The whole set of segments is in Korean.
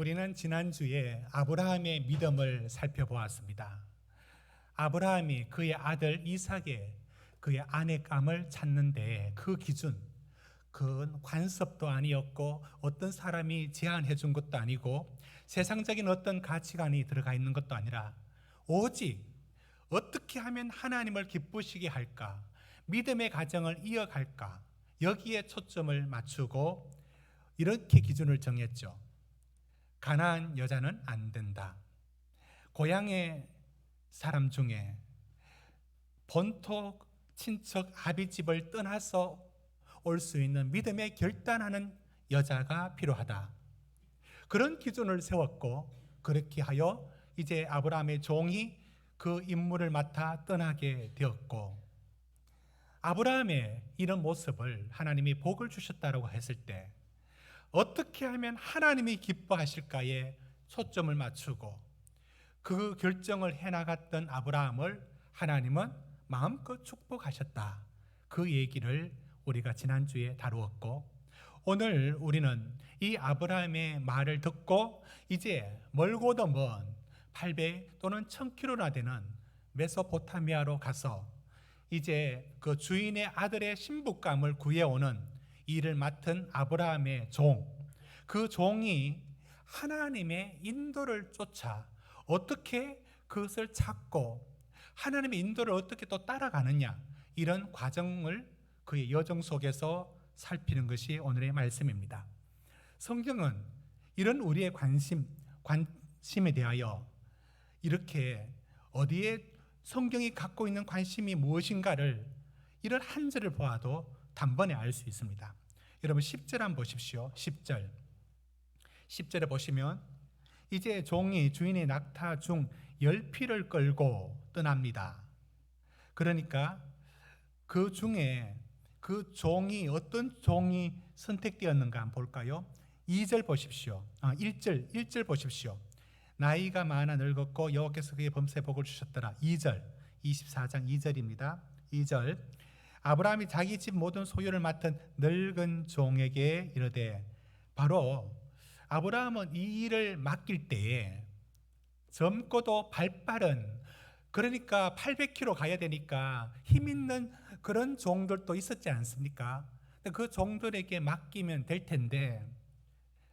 우리는 지난주에 아브라함의 믿음을 살펴보았습니다. 아브라함이 그의 아들 이삭의 그의 아내감을 찾는데 그 기준, 그건 관습도 아니었고 어떤 사람이 제안해 준 것도 아니고 세상적인 어떤 가치관이 들어가 있는 것도 아니라 오직 어떻게 하면 하나님을 기쁘시게 할까, 믿음의 가정을 이어갈까, 여기에 초점을 맞추고 이렇게 기준을 정했죠. 가나안 여자는 안 된다. 고향의 사람 중에 본토 친척 아비집을 떠나서 올 수 있는 믿음에 결단하는 여자가 필요하다. 그런 기준을 세웠고 그렇게 하여 이제 아브라함의 종이 그 임무를 맡아 떠나게 되었고, 아브라함의 이런 모습을 하나님이 복을 주셨다고 했을 때 어떻게 하면 하나님이 기뻐하실까에 초점을 맞추고 그 결정을 해나갔던 아브라함을 하나님은 마음껏 축복하셨다. 그 얘기를 우리가 지난주에 다루었고, 오늘 우리는 이 아브라함의 말을 듣고 이제 멀고도 먼 800 또는 1000km나 되는 메소포타미아로 가서 이제 그 주인의 아들의 신부감을 구해오는 일을 맡은 아브라함의 종, 그 종이 하나님의 인도를 쫓아 어떻게 그것을 찾고 하나님의 인도를 어떻게 또 따라가느냐, 이런 과정을 그의 여정 속에서 살피는 것이 오늘의 말씀입니다. 성경은 이런 우리의 관심에 대하여 이렇게 어디에 성경이 갖고 있는 관심이 무엇인가를 이런 한 절을 보아도 단번에 알 수 있습니다. 여러분 10절 한번 보십시오. 10절에 보시면 이제 종이 주인의 낙타 중 10匹를 끌고 떠납니다. 그러니까 그 중에 그 종이 어떤 종이 선택되었는가 한번 볼까요? 2절 보십시오. 1절 보십시오. 나이가 많아 늙었고 여호와께서 그의 범사에 복을 주셨더라. 2절, 24장 2절입니다. 2절, 아브라함이 자기 집 모든 소유를 맡은 늙은 종에게 이르되, 바로 아브라함은 이 일을 맡길 때에 젊고도 발빠른, 그러니까 800km 가야 되니까 힘 있는 그런 종들도 있었지 않습니까? 그 종들에게 맡기면 될 텐데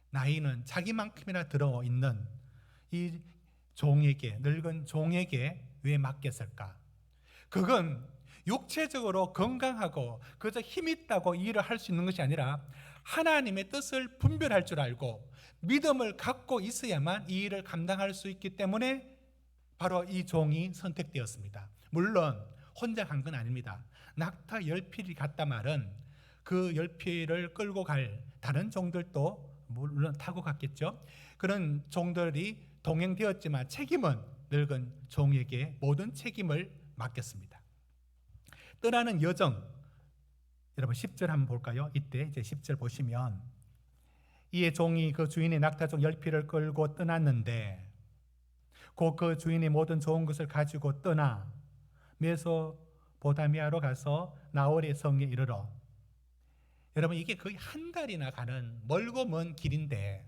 나이는 자기만큼이나 들어있는 이 종에게, 늙은 종에게 왜 맡겼을까? 그건 육체적으로 건강하고 그저 힘 있다고 이 일을 할 수 있는 것이 아니라 하나님의 뜻을 분별할 줄 알고 믿음을 갖고 있어야만 이 일을 감당할 수 있기 때문에 바로 이 종이 선택되었습니다. 물론 혼자 간 건 아닙니다. 낙타 10匹이 갔다 말은 그 10匹를 끌고 갈 다른 종들도 물론 타고 갔겠죠. 그런 종들이 동행되었지만 책임은 늙은 종에게 모든 책임을 맡겼습니다. 떠나는 여정, 여러분 10절 한번 볼까요? 이때 이제 10절 보시면 이에 종이 그 주인의 낙타 중 10匹를 끌고 떠났는데 곧 그 주인이 모든 좋은 것을 가지고 떠나 메소포타미아로 가서 나홀의 성에 이르러, 여러분 이게 거의 한 달이나 가는 멀고 먼 길인데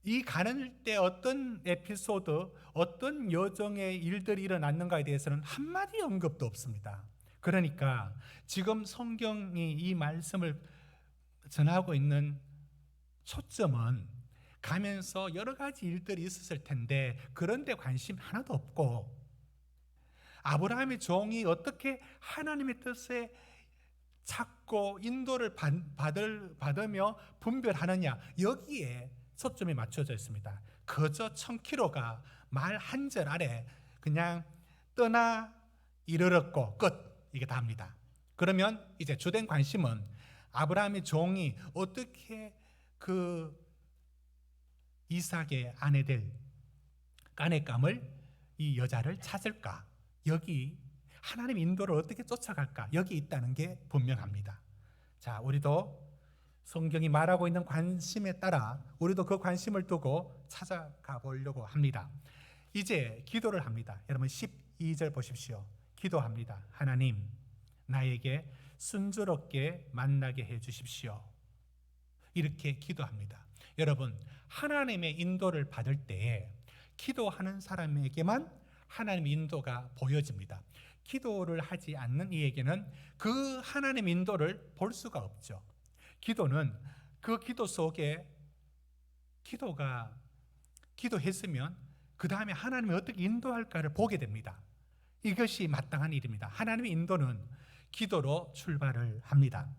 이 가는 때 어떤 에피소드, 어떤 여정의 일들이 일어났는가에 대해서는 한마디 언급도 없습니다. 그러니까 지금 성경이 이 말씀을 전하고 있는 초점은 가면서 여러 가지 일들이 있었을 텐데 그런데 관심 하나도 없고 아브라함의 종이 어떻게 하나님의 뜻에 찾고 인도를 받으며 분별하느냐, 여기에 초점이 맞춰져 있습니다. 그저 1000km가 말 한 절 아래 그냥 떠나 이르렀고 끝, 이게 다입니다. 그러면 이제 주된 관심은 아브라함의 종이 어떻게 그 이삭의 아내 될 까네감을, 이 여자를 찾을까, 여기 하나님 인도를 어떻게 쫓아갈까, 여기 있다는 게 분명합니다. 자, 우리도 성경이 말하고 있는 관심에 따라 우리도 그 관심을 두고 찾아가 보려고 합니다. 이제 기도를 합니다. 여러분 12절 보십시오. 기도합니다. 하나님, 나에게 순조롭게 만나게 해 주십시오. 이렇게 기도합니다. 여러분, 하나님의 인도를 받을 때에 기도하는 사람에게만 하나님의 인도가 보여집니다. 기도를 하지 않는 이에게는 그 하나님의 인도를 볼 수가 없죠. 기도는 그 기도 속에 기도했으면 그 다음에 하나님이 어떻게 인도할까를 보게 됩니다. 이것이 마땅한 일입니다. 하나님의 인도는 기도로 출발을 합니다.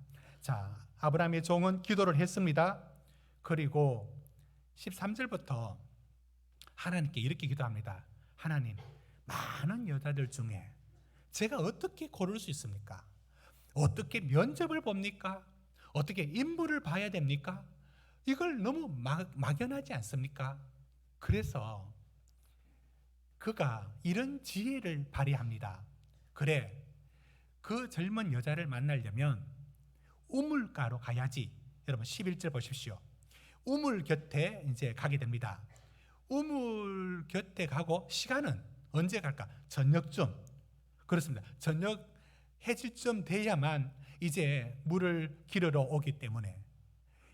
자, 아브라함의 종은 기도를 했습니다. 그리고 13절부터 하나님께 이렇게 기도합니다. 하나님, 많은 여자들 중에 제가 어떻게 고를 수 있습니까? 어떻게 면접을 봅니까? 어떻게 인물을 봐야 됩니까? 이걸 너무 막연하지 않습니까? 그래서 그가 이런 지혜를 발휘합니다. 그래, 그 젊은 여자를 만나려면 우물가로 가야지. 여러분 11절 보십시오. 우물 곁에 이제 가게 됩니다. 우물 곁에 가고 시간은 언제 갈까? 저녁쯤. 그렇습니다. 저녁 해질쯤 돼야만 이제 물을 기르러 오기 때문에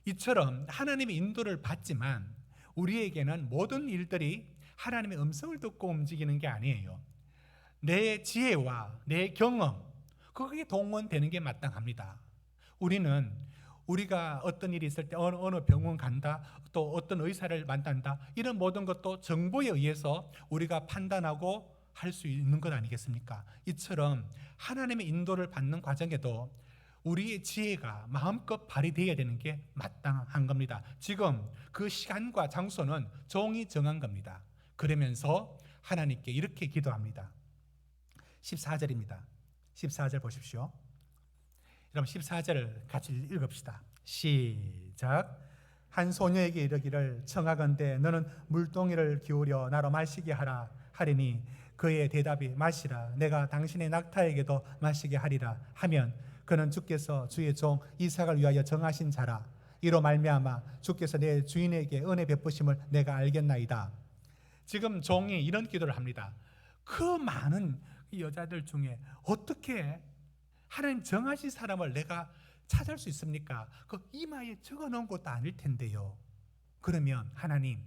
이처럼 하나님의 인도를 받지만 우리에게는 모든 일들이 하나님의 음성을 듣고 움직이는 게 아니에요. 내 지혜와 내 경험, 그게 동원되는 게 마땅합니다. 우리가 어떤 일이 있을 때 어느 병원 간다, 또 어떤 의사를 만난다, 이런 모든 것도 정보에 의해서 우리가 판단하고 할 수 있는 것 아니겠습니까? 이처럼 하나님의 인도를 받는 과정에도 우리의 지혜가 마음껏 발휘되어야 되는 게 마땅한 겁니다. 지금 그 시간과 장소는 종이 정한 겁니다. 그러면서 하나님께 이렇게 기도합니다. 14절입니다. 14절 보십시오. 여러분 14절을 같이 읽읍시다. 시작. 한 소녀에게 이르기를 청하건대 너는 물동이를 기울여 나로 마시게 하라 하리니 그의 대답이 마시라 내가 당신의 낙타에게도 마시게 하리라 하면 그는 주께서 주의 종 이삭을 위하여 정하신 자라 이로 말미암아 주께서 내 주인에게 은혜 베푸심을 내가 알겠나이다. 지금 종이 이런 기도를 합니다. 그 많은 여자들 중에 어떻게 하나님 정하신 사람을 내가 찾을 수 있습니까? 그 이마에 적어놓은 것도 아닐 텐데요. 그러면 하나님,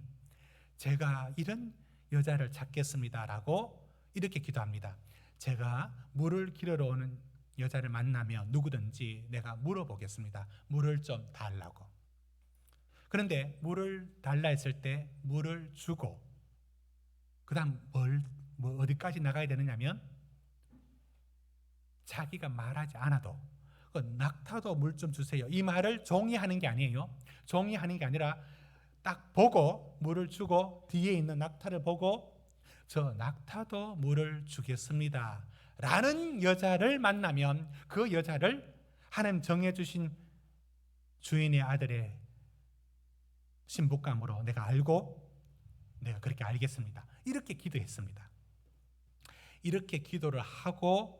제가 이런 여자를 찾겠습니다라고 이렇게 기도합니다. 제가 물을 기르러 오는 여자를 만나면 누구든지 내가 물어보겠습니다. 물을 좀 달라고. 그런데 물을 달라 했을 때 물을 주고 그 다음 어디까지 나가야 되느냐면 자기가 말하지 않아도 낙타도 물 좀 주세요. 이 말을 종이 하는 게 아니에요. 종이 하는 게 아니라 딱 보고 물을 주고 뒤에 있는 낙타를 보고 저 낙타도 물을 주겠습니다 라는 여자를 만나면 그 여자를 하나님 정해주신 주인의 아들의 신부감으로 내가 알고 내가 그렇게 알겠습니다. 이렇게 기도했습니다. 이렇게 기도를 하고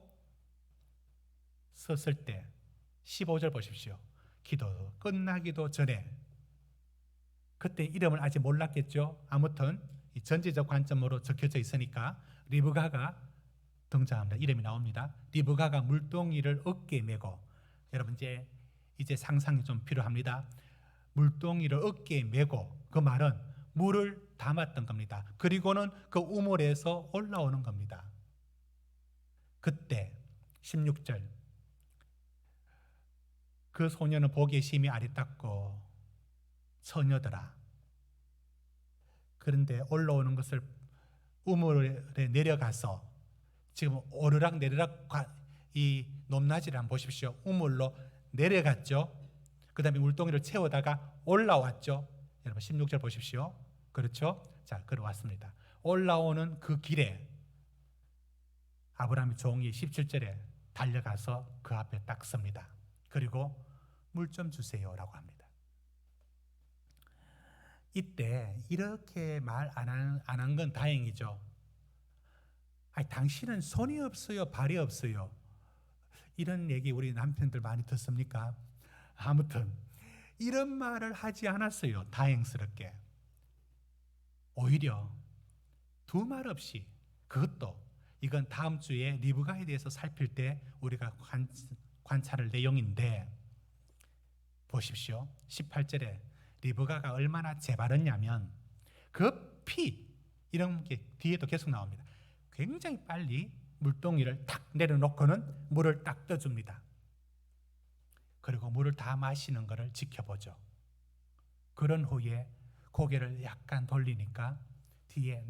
섰을 때 15절 보십시오. 기도 끝나기도 전에 그때 이름을 아직 몰랐겠죠. 아무튼 이 전지적 관점으로 적혀져 있으니까 리브가가 등장합니다. 이름이 나옵니다. 리브가가 물동이를 어깨에 메고 여러분 이제 상상이 좀 필요합니다. 물동이를 어깨에 메고 그 말은 물을 담았던 겁니다. 그리고는 그 우물에서 올라오는 겁니다. 그때 16절 그 소녀는 보기에 심히 아리따고 처녀더라. 그런데 올라오는 것을 우물에 내려가서 지금 오르락 내리락 이 높낮이를 한번 보십시오. 우물로 내려갔죠. 그 다음에 물동이를 채우다가 올라왔죠. 여러분 16절 보십시오. 그렇죠? 자, 걸어왔습니다. 올라오는 그 길에 아브라함의 종이 17절에 달려가서 그 앞에 딱 섭니다. 그리고 물 좀 주세요라고 합니다. 이때 이렇게 말 안 한 건 다행이죠. 아니, 당신은 손이 없어요, 발이 없어요. 이런 얘기 우리 남편들 많이 듣습니까? 아무튼 이런 말을 하지 않았어요. 다행스럽게. 오히려 두 말 없이 그것도 이건 다음 주에 리브가에 대해서 살필 때 우리가 관찰할 내용인데 보십시오. 18절에 리브가가 얼마나 재발했냐면 급히 이런 게 뒤에도 계속 나옵니다. 굉장히 빨리 물동이를 탁 내려놓고는 물을 딱 떠줍니다. 그리고 물을 다 마시는 것을 지켜보죠. 그런 후에 고개를 약간 돌리니까 뒤에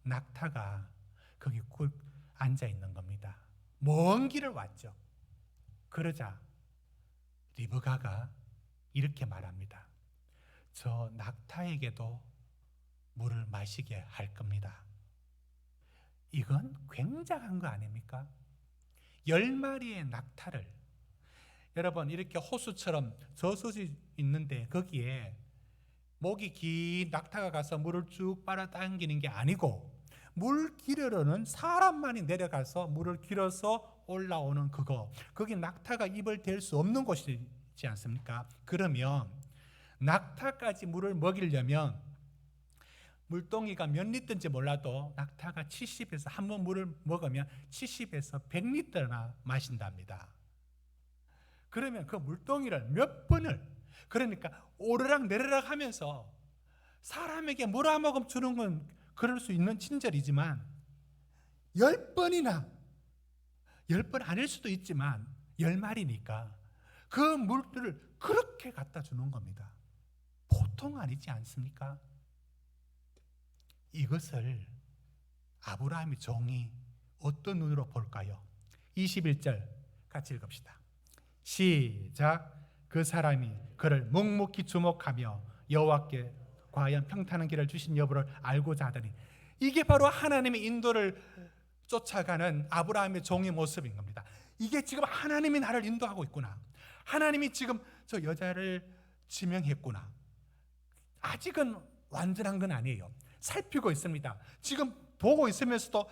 낙타가 거기 굴 앉아 있는 겁니다. 먼 길을 왔죠. 그러자 리브가가 이렇게 말합니다. 저 낙타에게도 물을 마시게 할 겁니다. 이건 굉장한 거 아닙니까? 10마리의 낙타를, 여러분 이렇게 호수처럼 저수지 있는데 거기에 목이 긴 낙타가 가서 물을 쭉 빨아당기는 게 아니고 물 기르러는 사람만이 내려가서 물을 길어서 올라오는 그거, 거기 낙타가 입을 댈 수 없는 곳이지 않습니까? 그러면 낙타까지 물을 먹이려면 물동이가 몇 리터인지 몰라도 낙타가 70에서 한 번 물을 먹으면 70에서 100리터나 마신답니다. 그러면 그 물동이를 몇 번을, 그러니까 오르락 내리락 하면서 사람에게 물 한 모금 주는 건 그럴 수 있는 친절이지만 10번이나, 10번 아닐 수도 있지만 10마리니까 그 물들을 그렇게 갖다 주는 겁니다. 보통 아니지 않습니까? 이것을 아브라함의 종이 어떤 눈으로 볼까요? 21절 같이 읽읍시다. 시작. 그 사람이 그를 묵묵히 주목하며 여호와께 과연 평탄한 길을 주신 여부를 알고자 하더니, 이게 바로 하나님의 인도를 쫓아가는 아브라함의 종의 모습인 겁니다. 이게 지금 하나님이 나를 인도하고 있구나, 하나님이 지금 저 여자를 지명했구나. 아직은 완전한 건 아니에요. 살피고 있습니다. 지금 보고 있으면서도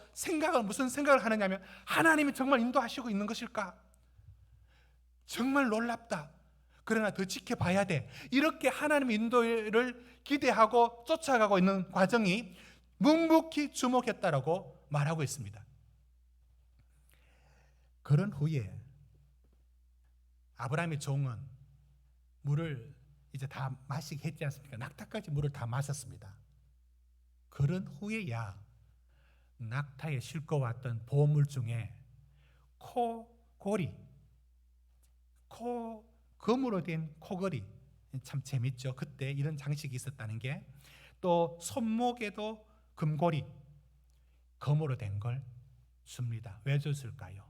무슨 생각을 하느냐면, 하나님이 정말 인도하시고 있는 것일까? 정말 놀랍다. 그러나 더 지켜봐야 돼. 이렇게 하나님의 인도를 기대하고 쫓아가고 있는 과정이 묵묵히 주목했다라고 말하고 있습니다. 그런 후에 아브라함의 종은 물을 이제 다 마시게 했지 않습니까? 낙타까지 물을 다 마셨습니다. 그런 후에야 낙타에 싣고 왔던 보물 중에 금으로 된 코걸이, 참 재밌죠. 그때 이런 장식이 있었다는 게. 또 손목에도 금고리, 금으로 된 걸 줍니다. 왜 줬을까요?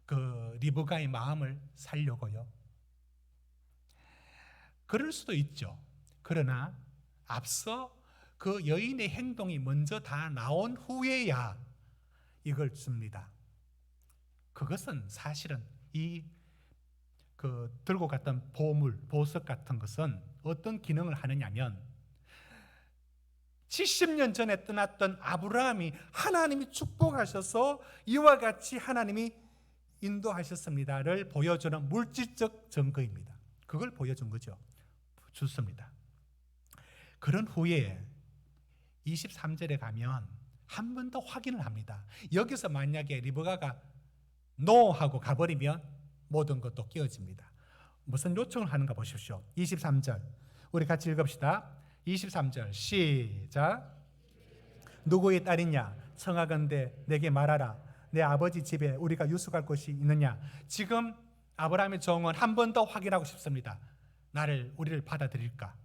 그 리브가의 마음을 살려고요. 그럴 수도 있죠. 그러나 앞서 그 여인의 행동이 먼저 다 나온 후에야 이걸 줍니다. 그것은 사실은 들고 갔던 보석 같은 것은 어떤 기능을 하느냐면, 70년 전에 떠났던 아브라함이 하나님이 축복하셔서 이와 같이 하나님이 인도하셨습니다를 보여주는 물질적 증거입니다. 그걸 보여준 거죠. 좋습니다. 그런 후에 23절에 가면 한 번 더 확인을 합니다. 여기서 만약에 리브가가 노 하고 가버리면 모든 것도 깨어집니다. 무슨 요청을 하는가 보십시오. 23절 우리 같이 읽읍시다. 23절 시작. 누구의 딸이냐? 청하건대 내게 말하라. 내 아버지 집에 우리가 유숙할 곳이 있느냐? 지금 아브라함의 종은 한 번 더 확인하고 싶습니다. 우리를 받아들일까?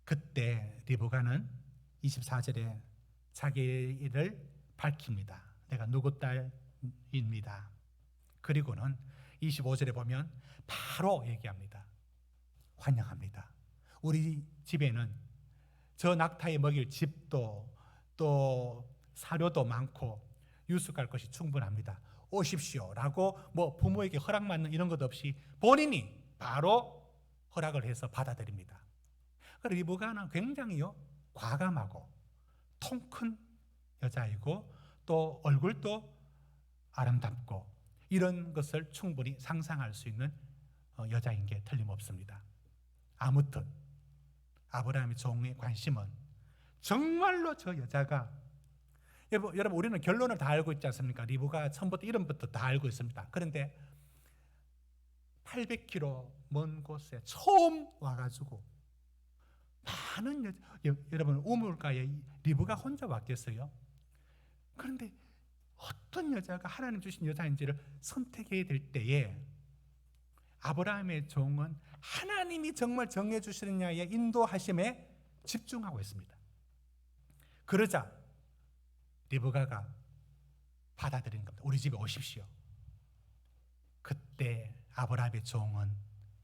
그때 리브가는 24절에 자기를 밝힙니다. 내가 누구 딸입니다. 그리고는 25절에 보면 바로 얘기합니다. 환영합니다. 우리 집에는 저 낙타에 먹일 집도 또 사료도 많고 유숙할 것이 충분합니다. 오십시오 라고 부모에게 허락받는 이런 것 없이 본인이 바로 허락을 해서 받아들입니다. 그리고 리브가는 굉장히요 과감하고 통 큰 여자이고 또 얼굴도 아름답고 이런 것을 충분히 상상할 수 있는 여자인 게 틀림없습니다. 아무튼 아브라함의 종의 관심은 정말로 저 여자가, 여러분 우리는 결론을 다 알고 있지 않습니까? 리브가 처음부터 이름부터 다 알고 있습니다. 그런데 800km 먼 곳에 처음 와가지고 많은 여러분 우물가에 리브가 혼자 왔겠어요? 그런데 어떤 여자가 하나님 주신 여자인지를 선택해야 될 때에 아브라함의 종은 하나님이 정말 정해주시느냐의 인도하심에 집중하고 있습니다. 그러자 리브가가 받아들인 겁니다. 우리 집에 오십시오. 그때 아브라함의 종은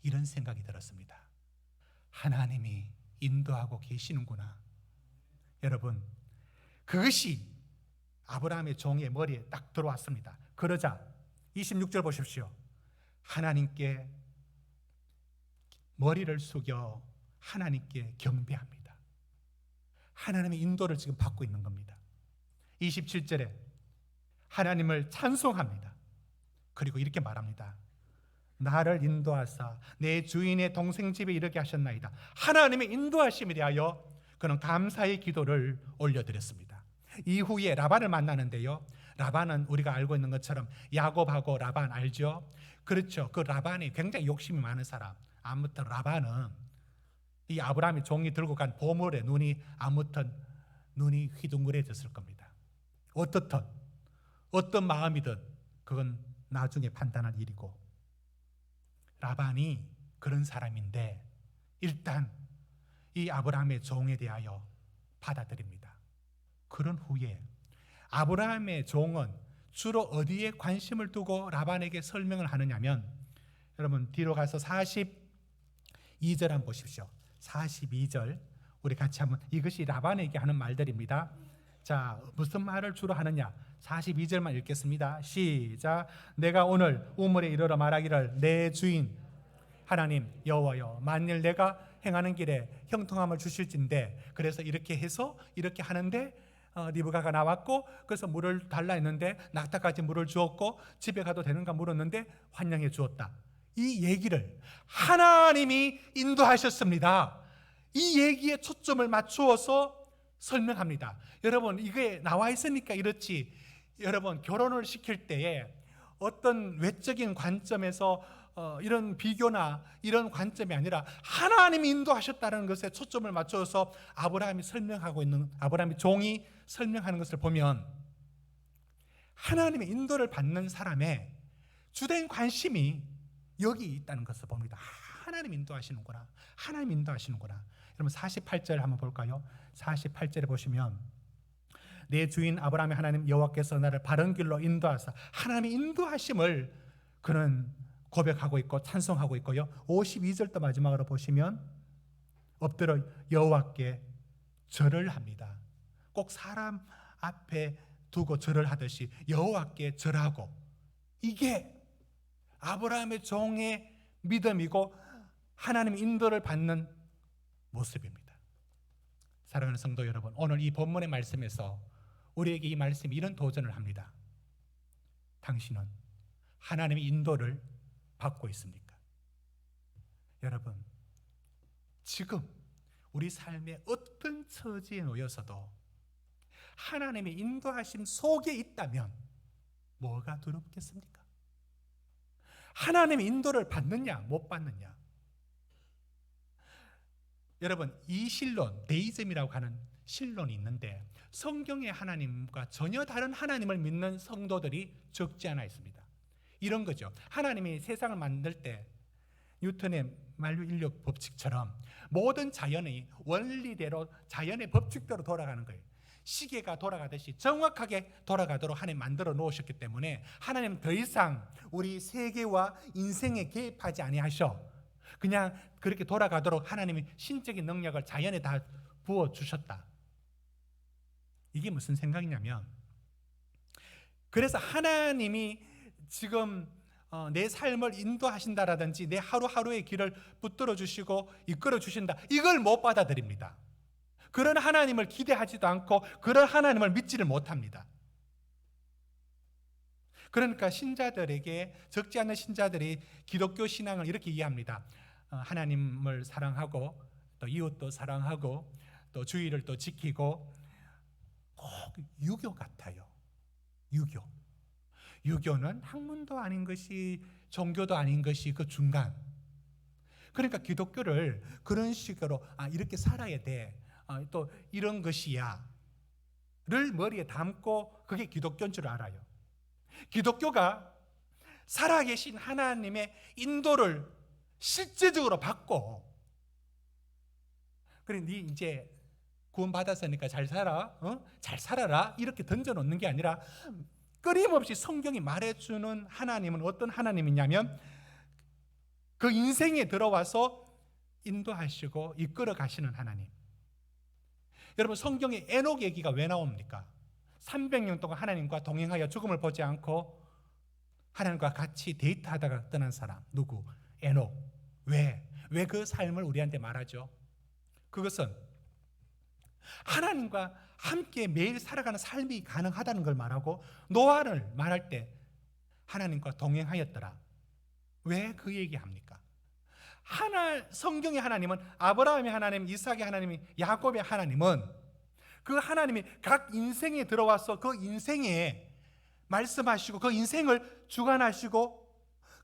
이런 생각이 들었습니다. 하나님이 인도하고 계시는구나. 여러분, 그것이 아브라함의 종의 머리에 딱 들어왔습니다. 그러자 26절 보십시오. 하나님께 머리를 숙여 하나님께 경배합니다. 하나님의 인도를 지금 받고 있는 겁니다. 27절에 하나님을 찬송합니다. 그리고 이렇게 말합니다. 나를 인도하사 내 주인의 동생 집에 이르게 하셨나이다. 하나님의 인도하심에 대하여 그는 감사의 기도를 올려드렸습니다. 이후에 라반을 만나는데요, 라반은 우리가 알고 있는 것처럼 야곱하고 라반 알죠? 그렇죠. 그 라반이 굉장히 욕심이 많은 사람. 아무튼 라반은 이 아브라함이 종이 들고 간 보물에 눈이 휘둥그레졌을 겁니다. 어떻든 어떤 마음이든 그건 나중에 판단할 일이고, 라반이 그런 사람인데 일단 이 아브라함의 종에 대하여 받아들입니다. 그런 후에 아브라함의 종은 주로 어디에 관심을 두고 라반에게 설명을 하느냐면, 여러분 뒤로 가서 42절 한번 보십시오. 42절 우리 같이 한번, 이것이 라반에게 하는 말들입니다. 자, 무슨 말을 주로 하느냐? 42절만 읽겠습니다. 시작. 내가 오늘 우물에 이르러 말하기를 내 주인 하나님 여호와여, 만일 내가 행하는 길에 형통함을 주실진데, 그래서 이렇게 해서 이렇게 하는데 리브가가 나왔고, 그래서 물을 달라 했는데 낙타까지 물을 주었고, 집에 가도 되는가 물었는데 환영해 주었다. 이 얘기를 하나님이 인도하셨습니다. 이 얘기에 초점을 맞추어서 설명합니다. 여러분, 이게 나와 있으니까 이렇지, 여러분 결혼을 시킬 때에 어떤 외적인 관점에서 이런 비교나 이런 관점이 아니라 하나님이 인도하셨다는 것에 초점을 맞춰서 아브라함이 설명하고 있는, 아브라함의 종이 설명하는 것을 보면 하나님의 인도를 받는 사람의 주된 관심이 여기 있다는 것을 봅니다. 하나님 인도하시는구나. 하나님 인도하시는구나. 여러분 48절 한번 볼까요? 48절에 보시면 내 주인 아브라함의 하나님 여호와께서 나를 바른 길로 인도하사, 하나님의 인도하심을 그는 고백하고 있고 찬송하고 있고요. 52절도 마지막으로 보시면 엎드려 여호와께 절을 합니다. 꼭 사람 앞에 두고 절을 하듯이 여호와께 절하고, 이게 아브라함의 종의 믿음이고 하나님의 인도를 받는 모습입니다. 사랑하는 성도 여러분, 오늘 이 본문의 말씀에서 우리에게 이 말씀이 이런 도전을 합니다. 당신은 하나님의 인도를 받고 있습니까? 여러분, 지금 우리 삶의 어떤 처지에 놓여서도 하나님의 인도하심 속에 있다면 뭐가 두렵겠습니까? 하나님의 인도를 받느냐 못 받느냐. 여러분, 이 신론, 데이즘이라고 하는 신론이 있는데 성경의 하나님과 전혀 다른 하나님을 믿는 성도들이 적지 않아 있습니다. 이런 거죠. 하나님이 세상을 만들 때 뉴턴의 만유인력 법칙처럼 모든 자연이 원리대로, 자연의 법칙대로 돌아가는 거예요. 시계가 돌아가듯이 정확하게 돌아가도록 하나님 만들어 놓으셨기 때문에 하나님 더 이상 우리 세계와 인생에 개입하지 아니하셔. 그냥 그렇게 돌아가도록 하나님이 신적인 능력을 자연에 다 부어주셨다. 이게 무슨 생각이냐면, 그래서 하나님이 지금 내 삶을 인도하신다라든지 내 하루하루의 길을 붙들어 주시고 이끌어 주신다, 이걸 못 받아들입니다. 그런 하나님을 기대하지도 않고 그런 하나님을 믿지를 못합니다. 그러니까 신자들에게, 적지 않은 신자들이 기독교 신앙을 이렇게 이해합니다. 하나님을 사랑하고 또 이웃도 사랑하고 또 주의를 또 지키고, 꼭 유교 같아요. 유교는 학문도 아닌 것이, 종교도 아닌 것이 그 중간. 그러니까 기독교를 그런 식으로 이렇게 살아야 돼, 또 이런 것이야 를 머리에 담고 그게 기독교인 줄 알아요. 기독교가 살아계신 하나님의 인도를 실제적으로 받고, 그래 네 이제 구원받았으니까 잘 살아, 잘 살아라 이렇게 던져놓는 게 아니라, 끊임없이 성경이 말해주는 하나님은 어떤 하나님이냐면 그 인생에 들어와서 인도하시고 이끌어 가시는 하나님. 여러분, 성경에 에녹 얘기가 왜 나옵니까? 300년 동안 하나님과 동행하여 죽음을 보지 않고 하나님과 같이 데이트하다가 떠난 사람, 누구? 에녹. 왜 그 삶을 우리한테 말하죠? 그것은 하나님과 함께 매일 살아가는 삶이 가능하다는 걸 말하고, 노아를 말할 때 하나님과 동행하였더라. 왜 그 얘기합니까? 성경의 하나님은, 아브라함의 하나님, 이삭의 하나님, 야곱의 하나님은, 그 하나님이 각 인생에 들어와서 그 인생에 말씀하시고 그 인생을 주관하시고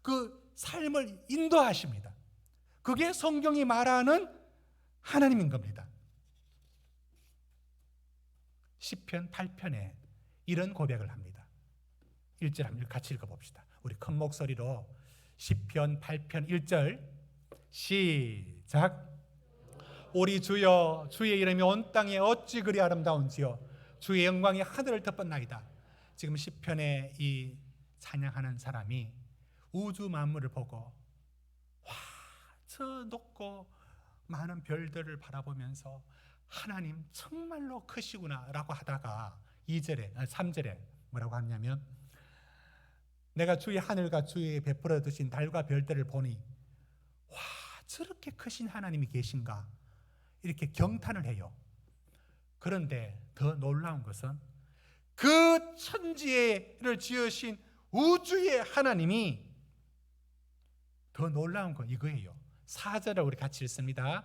그 삶을 인도하십니다. 그게 성경이 말하는 하나님인 겁니다. 시편 8편에 이런 고백을 합니다. 1절 한번 같이 읽어봅시다. 우리 큰 목소리로 시편 8편 1절 시작. 우리 주여, 주의 이름이 온 땅에 어찌 그리 아름다운지요, 주의 영광이 하늘을 덮었나이다. 지금 시편에 이 찬양하는 사람이 우주 만물을 보고 와, 저 높고 많은 별들을 바라보면서 하나님 정말로 크시구나 라고 하다가 3절에 뭐라고 하냐면, 내가 주의 하늘과 주의 베풀어 두신 달과 별들을 보니 와, 저렇게 크신 하나님이 계신가, 이렇게 경탄을 해요. 그런데 더 놀라운 것은 그 천지를 지으신 우주의 하나님이, 더 놀라운 건 이거예요. 4절을 우리 같이 읽습니다.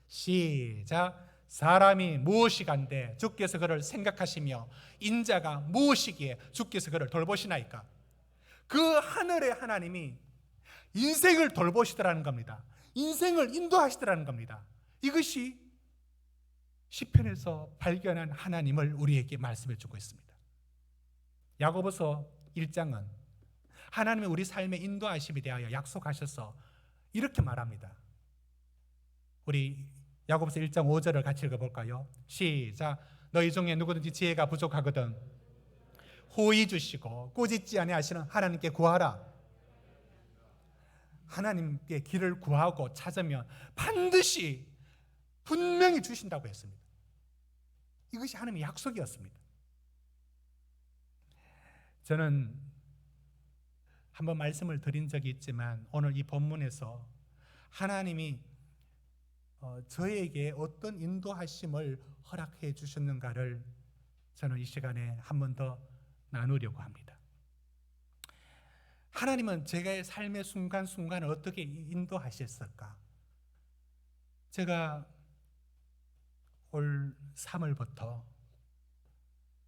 시작. 사람이 무엇이간데 주께서 그를 생각하시며 인자가 무엇이기에 주께서 그를 돌보시나이까. 그 하늘의 하나님이 인생을 돌보시더라는 겁니다. 인생을 인도하시더라는 겁니다. 이것이 시편에서 발견한 하나님을 우리에게 말씀해 주고 있습니다. 야고보서 1장은 하나님의 우리 삶의 인도하심에 대하여 약속하셔서 이렇게 말합니다. 우리 야고보서 1장 5절을 같이 읽어볼까요? 시작. 너희 중에 누구든지 지혜가 부족하거든 후히 주시고 꾸짖지 아니하시는 하나님께 구하라. 하나님께 길을 구하고 찾으면 반드시 분명히 주신다고 했습니다. 이것이 하나님의 약속이었습니다. 저는 한번 말씀을 드린 적이 있지만 오늘 이 본문에서 하나님이 저에게 어떤 인도하심을 허락해 주셨는가를 저는 이 시간에 한 번 더 나누려고 합니다. 하나님은 제가 삶의 순간순간을 어떻게 인도하셨을까? 제가 올 3월부터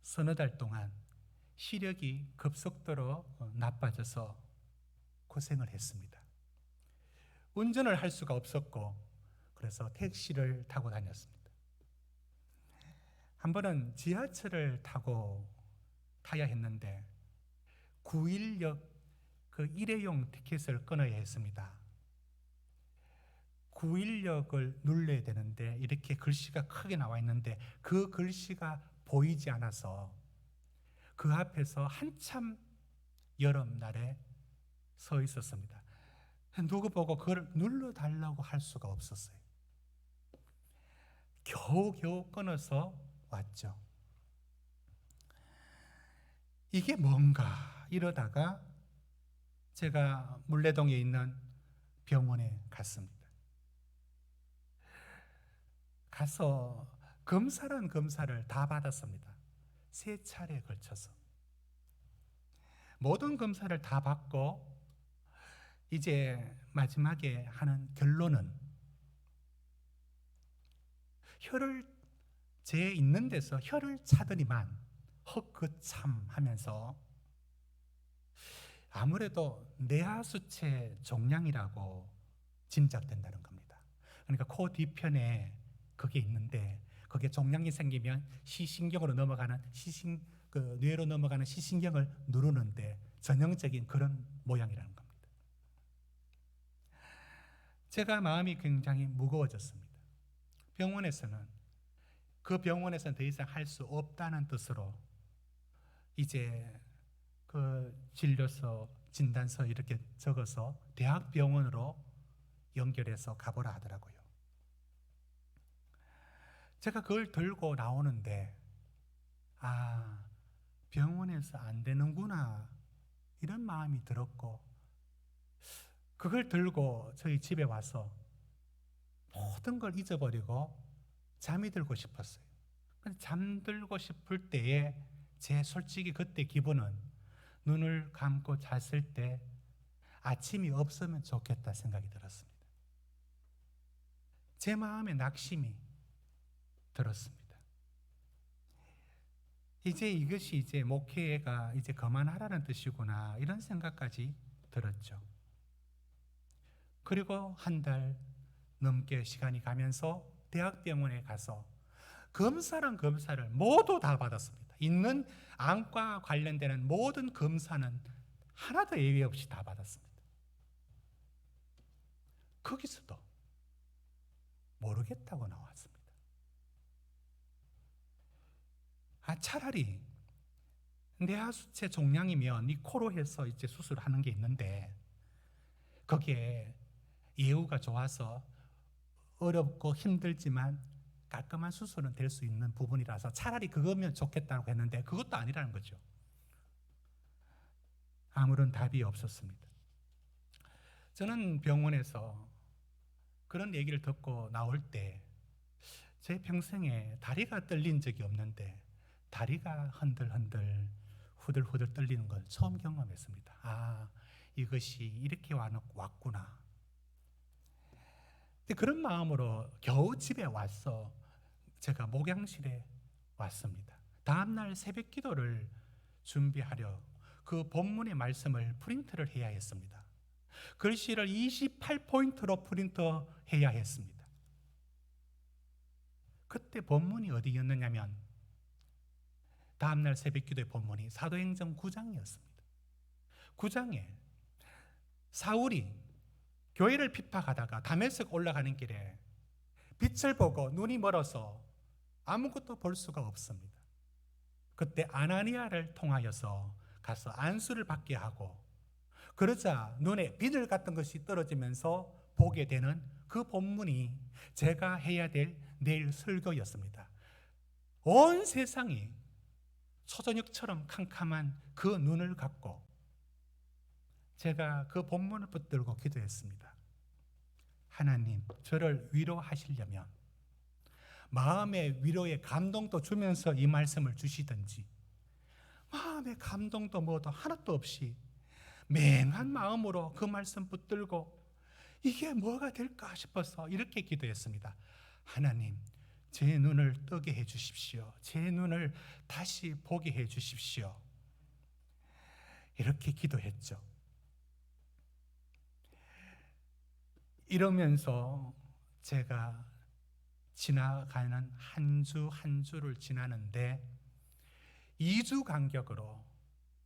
서너 달 동안 시력이 급속도로 나빠져서 고생을 했습니다. 운전을 할 수가 없었고 그래서 택시를 타고 다녔습니다. 한 번은 지하철을 타야 했는데 916 그 일회용 티켓을 끊어야 했습니다. 916을 눌러야 되는데 이렇게 글씨가 크게 나와 있는데 그 글씨가 보이지 않아서 그 앞에서 한참 여름날에 서 있었습니다. 누구 보고 그걸 눌러달라고 할 수가 없었어요. 겨우겨우 끊어서 왔죠. 이게 뭔가 이러다가 제가 물레동에 있는 병원에 갔습니다. 가서 검사란 검사를 다 받았습니다. 3차례에 걸쳐서 모든 검사를 다 받고 이제 마지막에 하는 결론은 제 있는 데서 혀를 차더니만 헛그참 하면서 아무래도 뇌하수체 종양이라고 짐작된다는 겁니다. 그러니까 코 뒤편에 그게 있는데 그게 종양이 생기면 시신경으로 넘어가는 뇌로 넘어가는 시신경을 누르는데 전형적인 그런 모양이라는 겁니다. 제가 마음이 굉장히 무거워졌습니다. 그 병원에서는 더 이상 할 수 없다는 뜻으로 이제 그 진료서, 진단서 이렇게 적어서 대학병원으로 연결해서 가보라 하더라고요. 제가 그걸 들고 나오는데 병원에서 안 되는구나 이런 마음이 들었고, 그걸 들고 저희 집에 와서 모든 걸 잊어버리고 잠이 들고 싶었어요. 근데 잠들고 싶을 때에 제 솔직히 그때 기분은 눈을 감고 잤을 때 아침이 없으면 좋겠다 생각이 들었습니다. 제 마음에 낙심이 들었습니다. 이제 이것이 이제 목회가 이제 그만하라는 뜻이구나 이런 생각까지 들었죠. 그리고 한 달 넘게 시간이 가면서 대학병원에 가서 검사를 모두 다 받았습니다. 있는 안과 관련되는 모든 검사는 하나도 예외 없이 다 받았습니다. 거기서도 모르겠다고 나왔습니다. 차라리 뇌하수체 종양이면 이 코로 해서 이제 수술하는 게 있는데 거기에 예후가 좋아서 어렵고 힘들지만 깔끔한 수술은 될 수 있는 부분이라서 차라리 그거면 좋겠다고 했는데 그것도 아니라는 거죠. 아무런 답이 없었습니다. 저는 병원에서 그런 얘기를 듣고 나올 때 제 평생에 다리가 떨린 적이 없는데 다리가 흔들흔들 후들후들 떨리는 걸 처음 경험했습니다. 이것이 이렇게 왔구나. 그런 마음으로 겨우 집에 와서 제가 목양실에 왔습니다. 다음날 새벽 기도를 준비하려 그 본문의 말씀을 프린트를 해야 했습니다. 글씨를 28포인트로 프린트해야 했습니다. 그때 본문이 어디였느냐면 다음날 새벽 기도의 본문이 사도행전 9장이었습니다. 9장에 사울이 교회를 핍박하다가 다메섹 올라가는 길에 빛을 보고 눈이 멀어서 아무것도 볼 수가 없습니다. 그때 아나니아를 통하여서 가서 안수를 받게 하고 그러자 눈에 비늘 같은 것이 떨어지면서 보게 되는 그 본문이 제가 해야 될 내일 설교였습니다. 온 세상이 초저녁처럼 캄캄한 그 눈을 갖고 제가 그 본문을 붙들고 기도했습니다. 하나님, 저를 위로하시려면 마음의 위로의 감동도 주면서 이 말씀을 주시든지 마음의 감동도 뭐도 하나도 없이 맹한 마음으로 그 말씀 붙들고 이게 뭐가 될까 싶어서 이렇게 기도했습니다. 하나님, 제 눈을 뜨게 해 주십시오. 제 눈을 다시 보게 해 주십시오. 이렇게 기도했죠. 이러면서 제가 지나가는 한 주 한 주를 지나는데 2주 간격으로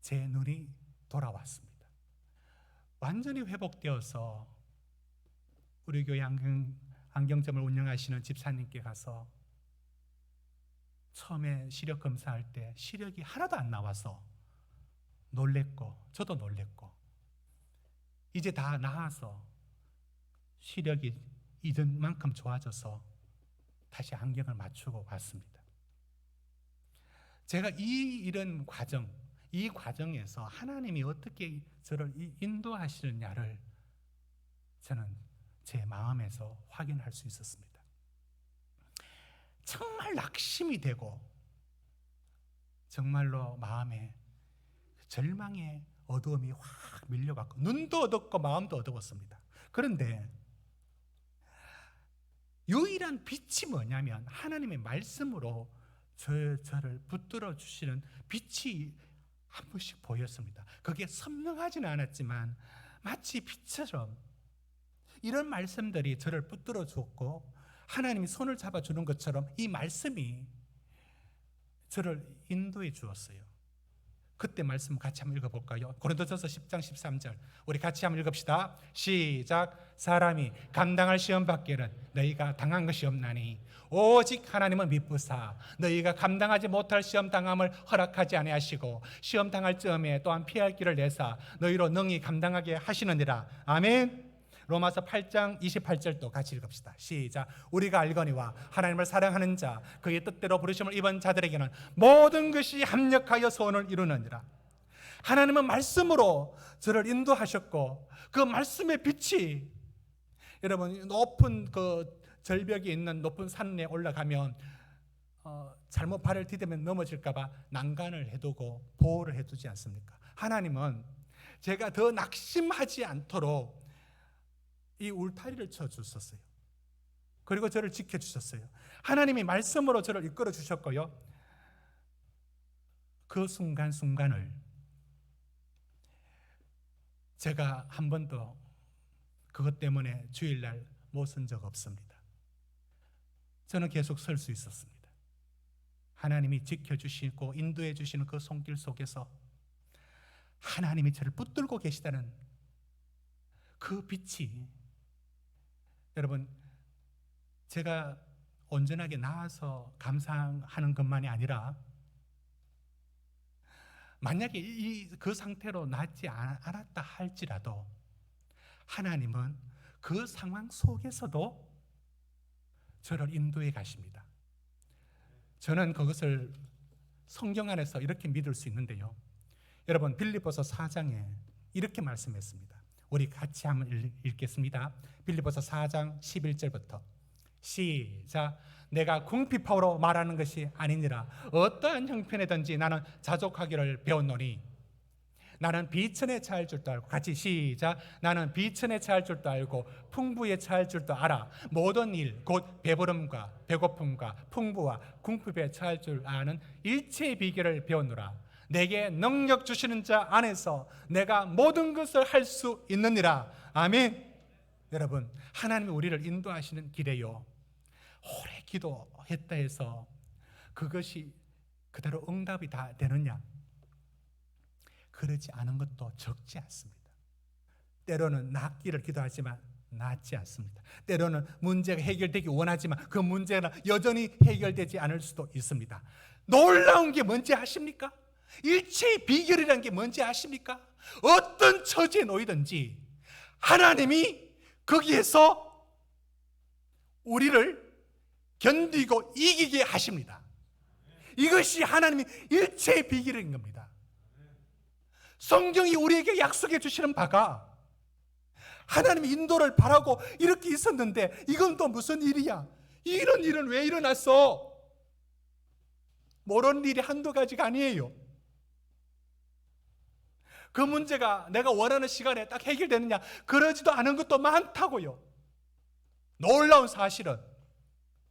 제 눈이 돌아왔습니다. 완전히 회복되어서 우리 교회 안경점을 운영하시는 집사님께 가서 처음에 시력 검사할 때 시력이 하나도 안 나와서 놀랬고 저도 놀랬고 이제 다 나아서 시력이 이전만큼 좋아져서 다시 안경을 맞추고 왔습니다. 제가 이런 과정, 이 과정에서 하나님이 어떻게 저를 인도하시느냐를 저는 제 마음에서 확인할 수 있었습니다. 정말 낙심이 되고 정말로 마음에 절망의 어두움이 확 밀려갔고 눈도 어둡고 마음도 어두웠습니다. 그런데 유일한 빛이 뭐냐면 하나님의 말씀으로 저를 붙들어 주시는 빛이 한 번씩 보였습니다. 그게 선명하지는 않았지만 마치 빛처럼 이런 말씀들이 저를 붙들어 주었고, 하나님이 손을 잡아주는 것처럼 이 말씀이 저를 인도해 주었어요. 그때 말씀 같이 한번 읽어볼까요? 고린도전서 10장 13절 우리 같이 한번 읽읍시다. 시작. 사람이 감당할 시험 밖에는 너희가 당한 것이 없나니 오직 하나님은 미쁘사 너희가 감당하지 못할 시험 당함을 허락하지 아니하시고 시험 당할 즈음에 또한 피할 길을 내사 너희로 능히 감당하게 하시느니라. 아멘. 로마서 8장 28절도 같이 읽읍시다. 시작. 우리가 알거니와 하나님을 사랑하는 자 그의 뜻대로 부르심을 입은 자들에게는 모든 것이 합력하여 소원을 이루느니라. 하나님은 말씀으로 저를 인도하셨고, 그 말씀의 빛이, 여러분 높은 그 절벽이 있는 높은 산에 올라가면 잘못 발을 디디면 넘어질까 봐 난간을 해두고 보호를 해두지 않습니까? 하나님은 제가 더 낙심하지 않도록 이 울타리를 쳐주셨어요. 그리고 저를 지켜주셨어요. 하나님이 말씀으로 저를 이끌어 주셨고요, 그 순간순간을 제가 한 번도 그것 때문에 주일날 못 쓴 적 없습니다. 저는 계속 설 수 있었습니다. 하나님이 지켜주시고 인도해 주시는 그 손길 속에서 하나님이 저를 붙들고 계시다는 그 빛이, 여러분 제가 온전하게 나아서 감사하는 것만이 아니라 만약에 그 상태로 낫지 않았다 할지라도 하나님은 그 상황 속에서도 저를 인도해 가십니다. 저는 그것을 성경 안에서 이렇게 믿을 수 있는데요, 여러분 빌립보서 4장에 이렇게 말씀했습니다. 우리 같이 한번 읽겠습니다. 빌립보서 4장 11절부터 시작. 내가 궁핍함으로 말하는 것이 아니니라. 어떠한 형편이든지 나는 자족하기를 배웠노니 나는 비천에 처할 줄도 알고, 같이 시작. 나는 비천에 처할 줄도 알고 풍부에 처할 줄도 알아. 모든 일 곧 배부름과 배고픔과 풍부와 궁핍에 처할 줄 아는 일체의 비결을 배웠노라. 내게 능력 주시는 자 안에서 내가 모든 것을 할 수 있느니라. 아멘. 여러분 하나님이 우리를 인도하시는 길에요, 오래 기도했다 해서 그것이 그대로 응답이 다 되느냐? 그러지 않은 것도 적지 않습니다. 때로는 낫기를 기도하지만 낫지 않습니다. 때로는 문제가 해결되기 원하지만 그 문제가 여전히 해결되지 않을 수도 있습니다. 놀라운 게 뭔지 아십니까? 일체의 비결이라는 게 뭔지 아십니까? 어떤 처지에 놓이든지 하나님이 거기에서 우리를 견디고 이기게 하십니다. 이것이 하나님의 일체의 비결인 겁니다. 성경이 우리에게 약속해 주시는 바가 하나님의 인도를 바라고 이렇게 있었는데 이건 또 무슨 일이야? 이런 일은 왜 일어났어? 모르는 일이 한두 가지가 아니에요. 그 문제가 내가 원하는 시간에 딱 해결되느냐? 그러지도 않은 것도 많다고요. 놀라운 사실은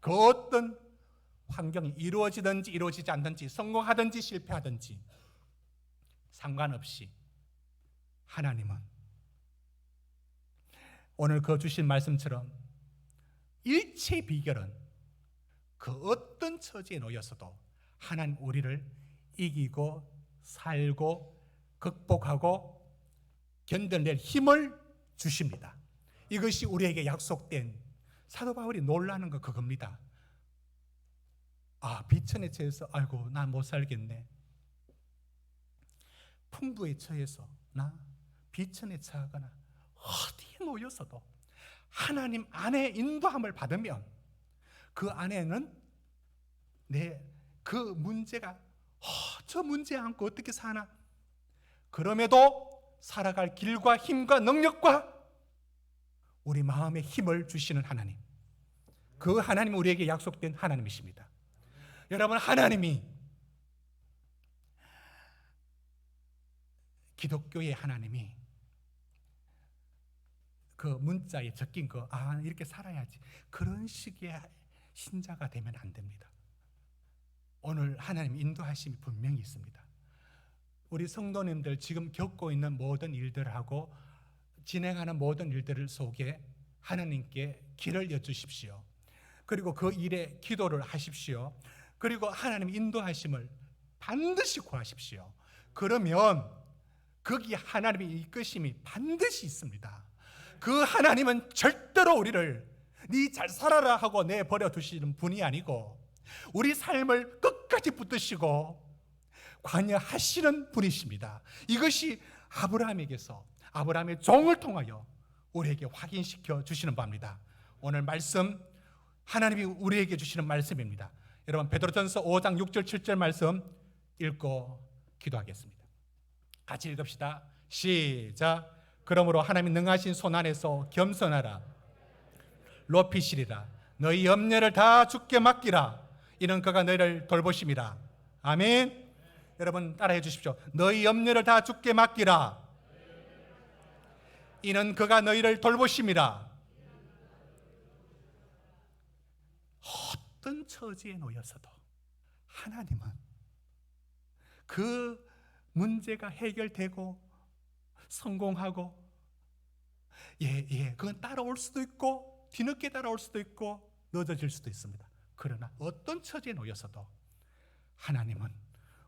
그 어떤 환경이 이루어지든지 이루어지지 않든지 성공하든지 실패하든지 상관없이 하나님은 오늘 그 주신 말씀처럼 일체의 비결은 그 어떤 처지에 놓여서도 하나님 우리를 이기고 살고 극복하고 견뎌낼 힘을 주십니다. 이것이 우리에게 약속된, 사도 바울이 놀라는 거 그겁니다. 아, 비천에 처해서 아이고 나 못 살겠네. 풍부에 처해서 나 비천에 처하거나 어디에 놓여서도 하나님 안에 인도함을 받으면 그 안에는 그 문제가 저 문제 안고 어떻게 사나? 그럼에도 살아갈 길과 힘과 능력과 우리 마음에 힘을 주시는 하나님, 그 하나님은 우리에게 약속된 하나님이십니다. 여러분 하나님이 기독교의 하나님이 그 문자에 적힌 이렇게 살아야지 그런 식의 신자가 되면 안 됩니다. 오늘 하나님 인도하심이 분명히 있습니다. 우리 성도님들 지금 겪고 있는 모든 일들하고 진행하는 모든 일들 속에 하나님께 길을 여쭈십시오. 그리고 그 일에 기도를 하십시오. 그리고 하나님 인도하심을 반드시 구하십시오. 그러면 거기 하나님의 이끄심이 반드시 있습니다. 그 하나님은 절대로 우리를 네 잘 살아라 하고 내버려 두시는 분이 아니고 우리 삶을 끝까지 붙드시고 관여하시는 분이십니다. 이것이 아브라함에게서 아브라함의 종을 통하여 우리에게 확인시켜 주시는 바입니다. 오늘 말씀 하나님이 우리에게 주시는 말씀입니다. 여러분 베드로전서 5장 6절 7절 말씀 읽고 기도하겠습니다. 같이 읽읍시다. 시작. 그러므로 하나님 능하신 손 안에서 겸손하라. 높이시리라. 너희 염려를 다 주께 맡기라. 이는 그가 너희를 돌보심이라. 아멘. 여러분 따라해 주십시오. 너희 염려를 다 주께 맡기라. 이는 그가 너희를 돌보심이라. 어떤 처지에 놓여서도 하나님은 그 문제가 해결되고 성공하고 그건 따라올 수도 있고 뒤늦게 따라올 수도 있고 늦어질 수도 있습니다. 그러나 어떤 처지에 놓여서도 하나님은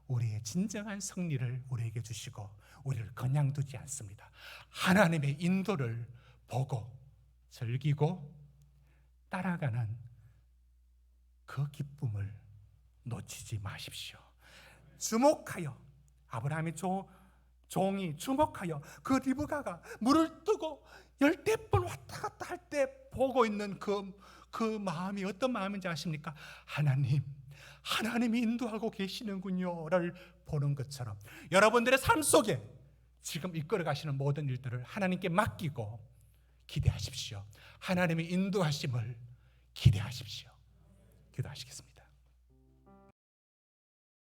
우리의 진정한 승리를 우리에게 주시고 우리를 그냥 두지 않습니다. 하나님의 인도를 보고 즐기고 따라가는 그 기쁨을 놓치지 마십시오. 주목하여 아브라함의 종이 주목하여 그 리브가가 물을 뜨고 10번 왔다 갔다 할 때 보고 있는 그 마음이 어떤 마음인지 아십니까? 하나님이 인도하고 계시는군요를 보는 것처럼 여러분들의 삶 속에 지금 이끌어 가시는 모든 일들을 하나님께 맡기고 기대하십시오. 하나님의 인도하심을 기대하십시오. 기도하시겠습니다.